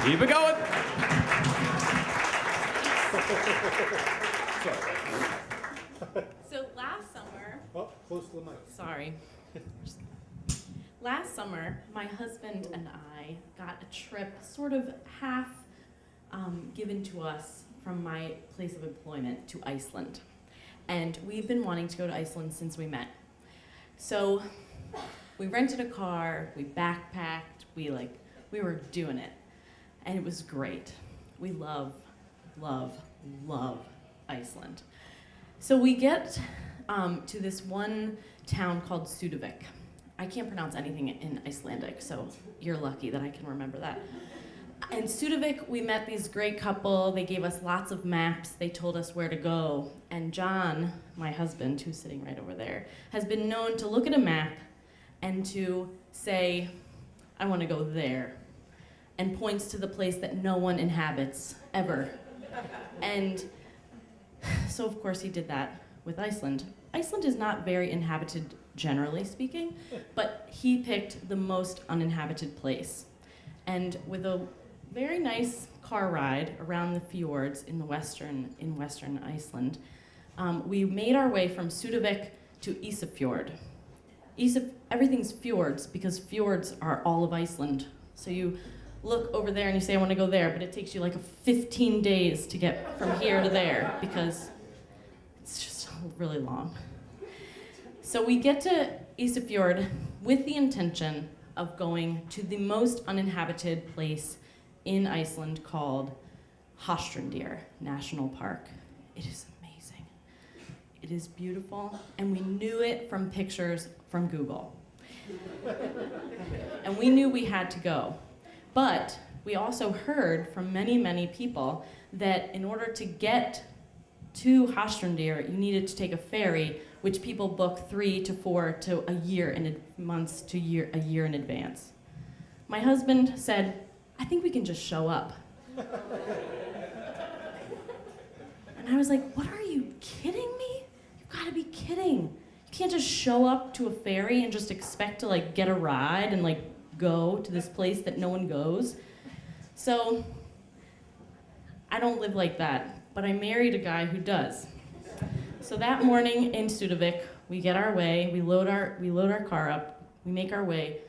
Keep it going. So last summer, Oh, close to the mic. sorry. Last summer, my husband and I got a trip sort of half given to us from my place of employment to Iceland. And we've been wanting to go to Iceland since we met. So we rented a car, we backpacked, we were doing it. And it was great. We love, love, love Iceland. So we get to this one town called Sudavik. I can't pronounce anything in Icelandic, so you're lucky that I can remember that. In Sudavik, we met these great couple. They gave us lots of maps. They told us where to go. And John, my husband, who's sitting right over there, has been known to look at a map and to say, I want to go there, and points to the place that no one inhabits, ever. And so, of course, he did that with Iceland. Iceland is not very inhabited, generally speaking, but he picked the most uninhabited place. And with a very nice car ride around the fjords in western Iceland, we made our way from Sudavik to Ísafjord. Everything's fjords because fjords are all of Iceland. So you look over there and you say, I want to go there, but it takes you like 15 days to get from here to there because it's just really long. So we get to Ísafjord with the intention of going to the most uninhabited place in Iceland called Hastrandir National Park. It is amazing. It is beautiful, and we knew it from pictures from Google. And we knew we had to go. But we also heard from many, many people that in order to get to Hastrandir, you needed to take a ferry, which people book 3 to 4 to a year in months to a year in advance. My husband said, I think we can just show up. And I was like, what, are you kidding me? You've got to be kidding. You can't just show up to a ferry and just expect to get a ride and go to this place that no one goes. So I don't live like that, but I married a guy who does. So that morning in Sudavik, we get our way, we load our car up, we make our way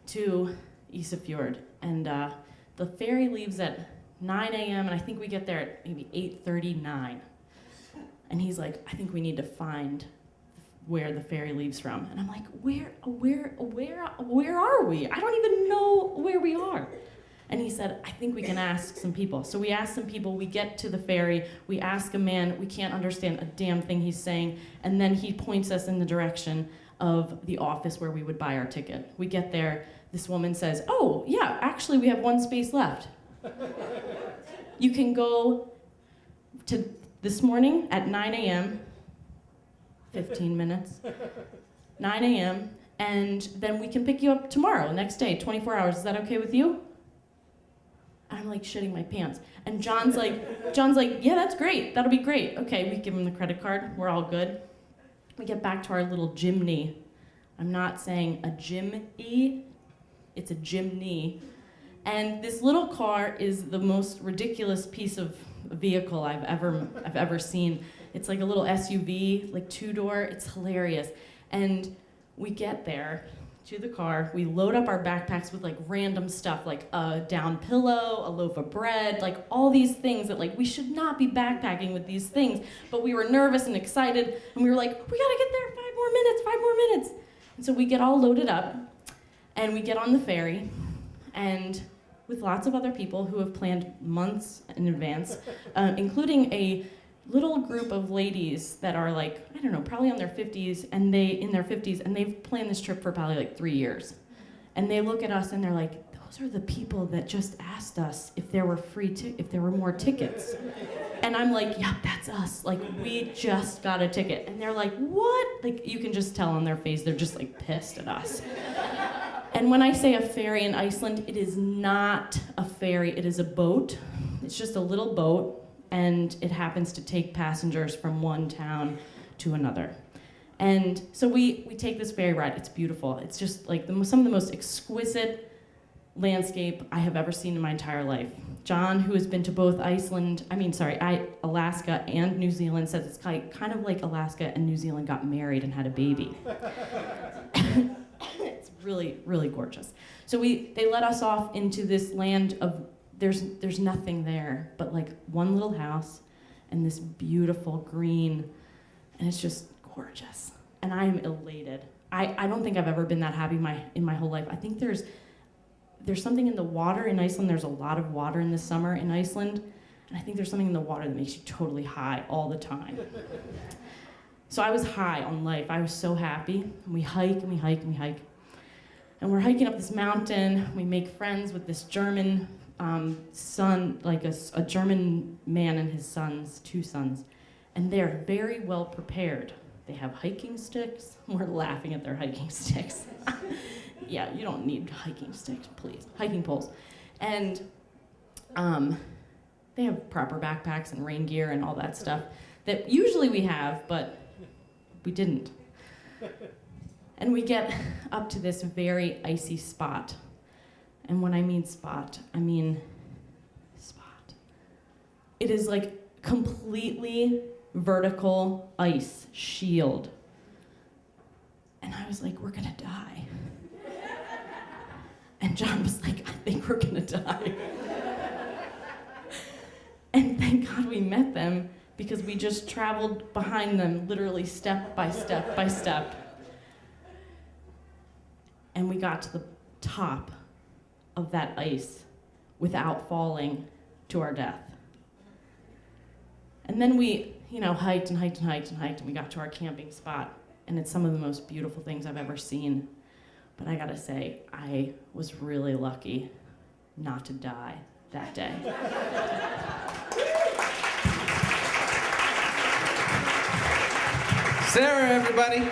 to Ísafjord, and the ferry leaves at 9 a.m. and I think we get there at maybe 8:39. And he's like, I think we need to find where the ferry leaves from. And I'm like, where are we? I don't even know where we are. And he said, I think we can ask some people. So we ask some people, we get to the ferry, we ask a man, we can't understand a damn thing he's saying, and then he points us in the direction of the office where we would buy our ticket. We get there, this woman says, oh, yeah, actually we have one space left. You can go to this morning at 9 a.m., 15 minutes, 9 a.m., and then we can pick you up tomorrow, next day, 24 hours. Is that okay with you? I'm shitting my pants. And John's like, yeah, that's great. That'll be great. Okay, we give him the credit card. We're all good. We get back to our little Jimny. I'm not saying a Jim-y. It's a Jimny. And this little car is the most ridiculous piece of vehicle I've ever seen. It's like a little SUV, 2-door. It's hilarious. And we get there to the car, we load up our backpacks with random stuff, a down pillow, a loaf of bread, all these things that we should not be backpacking with these things, but we were nervous and excited, and we were like, we gotta get there, 5 more minutes. And so we get all loaded up, and we get on the ferry, and with lots of other people who have planned months in advance, including a little group of ladies that are probably in their 50s, and they've planned this trip for probably 3 years. And they look at us and they're like, those are the people that just asked us if there were if there were more tickets. And I'm like, yep, that's us. We just got a ticket. And they're like, what? You can just tell on their face, they're just pissed at us. And when I say a ferry in Iceland, it is not a ferry, it is a boat. It's just a little boat, and it happens to take passengers from one town to another. And so we take this ferry ride. It's beautiful. It's just some of the most exquisite landscape I have ever seen in my entire life. John, who has been to both Alaska and New Zealand, says it's kind of like Alaska and New Zealand got married and had a baby. It's really, really gorgeous. So they let us off into this land of, there's nothing there but like one little house and this beautiful green, and it's just gorgeous. And I'm elated. I don't think I've ever been that happy in my whole life. I think there's something in the water in Iceland. There's a lot of water in the summer in Iceland, and I think there's something in the water that makes you totally high all the time. So I was high on life. I was so happy. And we hike and we hike and we hike. And we're hiking up this mountain. We make friends with this German son, like a German man and his sons, 2 sons. And they're very well prepared. They have hiking sticks. We're laughing at their hiking sticks. Yeah, you don't need hiking sticks, please. Hiking poles. And they have proper backpacks and rain gear and all that stuff that usually we have, but we didn't. And we get up to this very icy spot. And when I mean spot, I mean spot. It is like completely vertical ice shield. And I was like, we're gonna die. And John was like, I think we're gonna die. And thank God we met them, because we just traveled behind them, literally step by step by step. And we got to the top of that ice without falling to our death. And then we, hiked and hiked and hiked and hiked, and we got to our camping spot. And it's some of the most beautiful things I've ever seen. But I gotta say, I was really lucky not to die that day. Sarah, everybody.